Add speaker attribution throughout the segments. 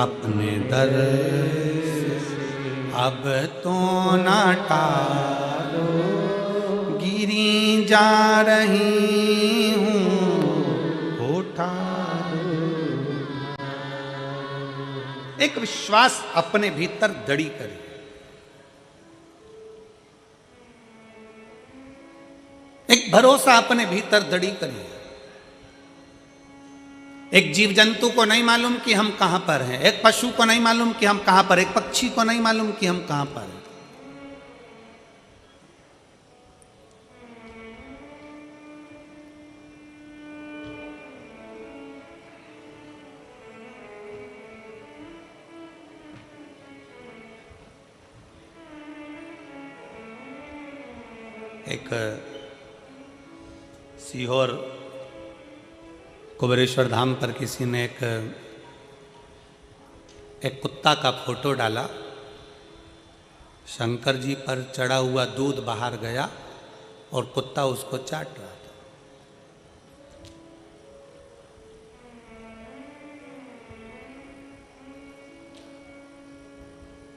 Speaker 1: अपने दर अब तो न टालो, गिरी जा रही हूँ उठा। एक विश्वास अपने भीतर दड़ी करे, एक भरोसा अपने भीतर दड़ी करिए। एक जीव जंतु को नहीं मालूम कि हम कहां पर हैं, एक पशु को नहीं मालूम कि हम कहां पर, एक पक्षी को नहीं मालूम कि हम कहां पर हैं। एक सीहोर कुबेरेश्वर धाम पर किसी ने एक कुत्ता का फोटो डाला। शंकर जी पर चढ़ा हुआ दूध बाहर गया और कुत्ता उसको चाट रहा था।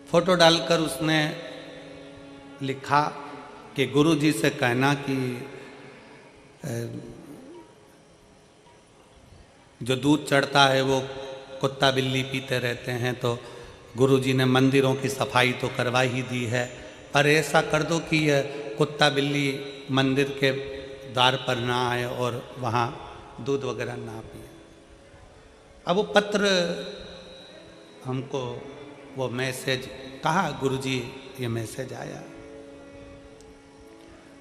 Speaker 1: फोटो डालकर उसने लिखा कि गुरु जी से कहना कि जो दूध चढ़ता है वो कुत्ता बिल्ली पीते रहते हैं, तो गुरुजी ने मंदिरों की सफाई तो करवा ही दी है, पर ऐसा कर दो कि यह कुत्ता बिल्ली मंदिर के द्वार पर ना आए और वहाँ दूध वगैरह ना पिए। अब वो पत्र हमको, वो मैसेज कहा, गुरुजी ये मैसेज आया।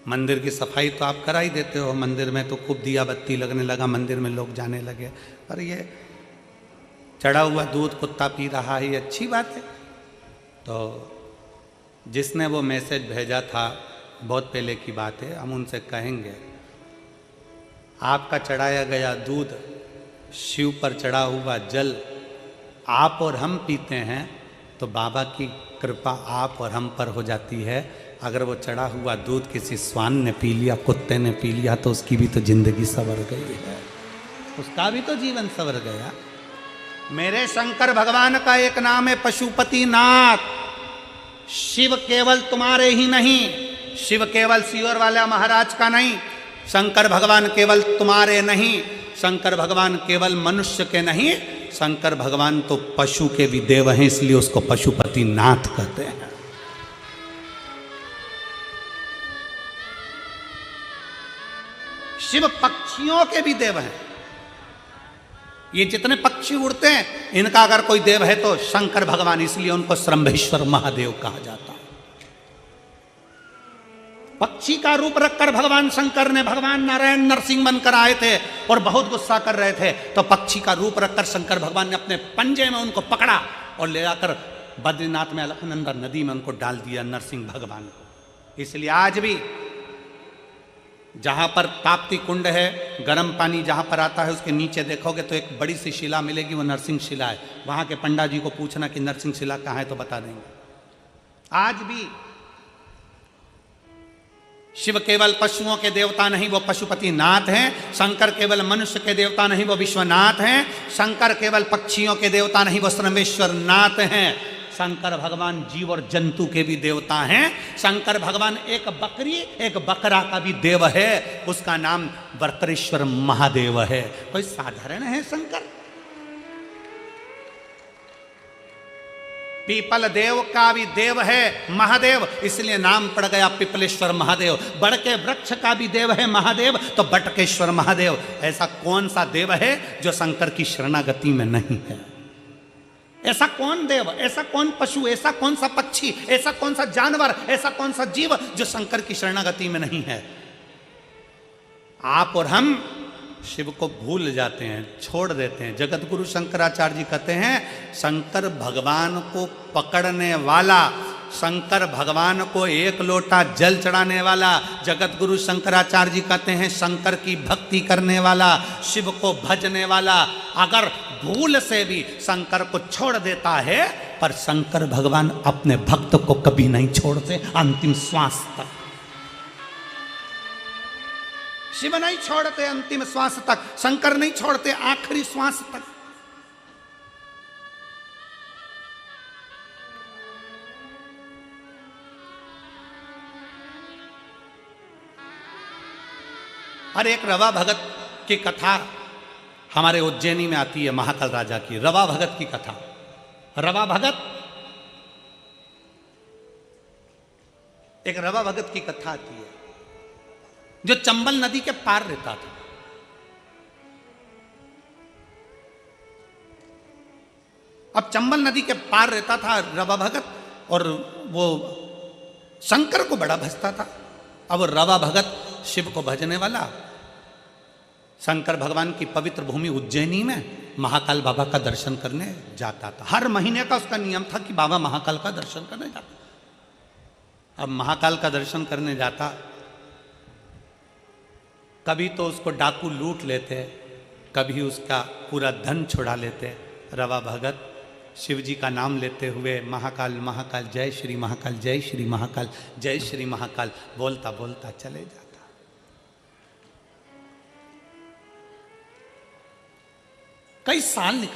Speaker 1: मंदिर की सफाई तो आप करा ही देते हो, मंदिर में तो खूब दिया बत्ती लगने लगा, मंदिर में लोग जाने लगे, पर ये चढ़ा हुआ दूध कुत्ता पी रहा है, ये अच्छी बात है। तो जिसने वो मैसेज भेजा था, बहुत पहले की बात है, हम उनसे कहेंगे आपका चढ़ाया गया दूध, शिव पर चढ़ा हुआ जल आप और हम पीते हैं तो बाबा की कृपा आप और हम पर हो जाती है। अगर वो चढ़ा हुआ दूध किसी स्वान ने पी लिया, कुत्ते ने पी लिया, तो उसकी भी तो जिंदगी संवर गई है, उसका भी तो जीवन संवर गया। मेरे शंकर भगवान का एक नाम है पशुपति नाथ। शिव केवल तुम्हारे ही नहीं, शिव केवल सीहोर वाला महाराज का नहीं, शंकर भगवान केवल तुम्हारे नहीं, शंकर भगवान केवल मनुष्य के नहीं, शंकर भगवान तो पशु के भी देव हैं, इसलिए उसको पशुपति नाथ कहते हैं। शिव पक्षियों के भी देव हैं। ये जितने पक्षी उड़ते हैं, इनका अगर कोई देव है तो शंकर भगवान, इसलिए उनको श्रंभेश्वर महादेव कहा जाता है। पक्षी का रूप रखकर भगवान शंकर ने, भगवान नारायण नरसिंह बनकर आए थे और बहुत गुस्सा कर रहे थे, तो पक्षी का रूप रखकर शंकर भगवान ने अपने पंजे में उनको पकड़ा और ले जाकर बद्रीनाथ में अलकनंदा नदी में उनको डाल दिया, नरसिंह भगवान को। इसलिए आज भी जहाँ पर ताप्ती कुंड है, गर्म पानी जहाँ पर आता है, उसके नीचे देखोगे तो एक बड़ी सी शिला मिलेगी, वो नरसिंह शिला है। वहाँ के पंडा जी को पूछना कि नरसिंह शिला कहाँ है तो बता देंगे। आज भी शिव केवल पशुओं के देवता नहीं, वो पशुपति नाथ हैं। शंकर केवल मनुष्य के देवता नहीं, वो विश्वनाथ हैं। शंकर केवल पक्षियों के देवता नहीं, वो श्रमेश्वर नाथ हैं। शंकर भगवान जीव और जंतु के भी देवता हैं। शंकर भगवान एक बकरी एक बकरा का भी देव है, उसका नाम वर्करेश्वर महादेव है। कोई साधारण है शंकर? पीपल देव का भी देव है महादेव, इसलिए नाम पड़ गया पिपलेश्वर महादेव। बड़ के वृक्ष का भी देव है महादेव, तो बटकेश्वर महादेव। ऐसा कौन सा देव है जो शंकर की शरणागति में नहीं है? ऐसा कौन देव, ऐसा कौन पशु, ऐसा कौन सा पक्षी, ऐसा कौन सा जानवर, ऐसा कौन सा जीव जो शंकर की शरणागति में नहीं है? आप और हम शिव को भूल जाते हैं, छोड़ देते हैं। जगत गुरु शंकराचार्य जी कहते हैं, शंकर भगवान को पकड़ने वाला, शंकर भगवान को एक लोटा जल चढ़ाने वाला, जगत गुरु शंकराचार्य जी कहते हैं शंकर की भक्ति करने वाला, शिव को भजने वाला, अगर भूल से भी शंकर को छोड़ देता है, पर शंकर भगवान अपने भक्त को कभी नहीं छोड़ते अंतिम श्वास तक। शिव नहीं छोड़ते अंतिम श्वास तक, शंकर नहीं छोड़ते आखिरी श्वास तक। और एक रवा भगत की कथा हमारे उज्जैनी में आती है, महाकाल राजा की रवा भगत की कथा। रवा भगत, एक रवा भगत की कथा आती है जो चंबल नदी के पार रहता था। अब चंबल नदी के पार रहता था रवा भगत, और वो शंकर को बड़ा भजता था। अब रवा भगत शिव को भजने वाला शंकर भगवान की पवित्र भूमि उज्जैनी में महाकाल बाबा का दर्शन करने जाता था। हर महीने का उसका नियम था कि बाबा महाकाल का दर्शन करने जाता। अब महाकाल का दर्शन करने जाता, कभी तो उसको डाकू लूट लेते, कभी उसका पूरा धन छुड़ा लेते। रवा भगत शिव जी का नाम लेते हुए महाकाल महाकाल जय श्री महाकाल, जय श्री महाकाल, जय श्री महाकाल बोलता बोलता चले जाता। कई साल निकल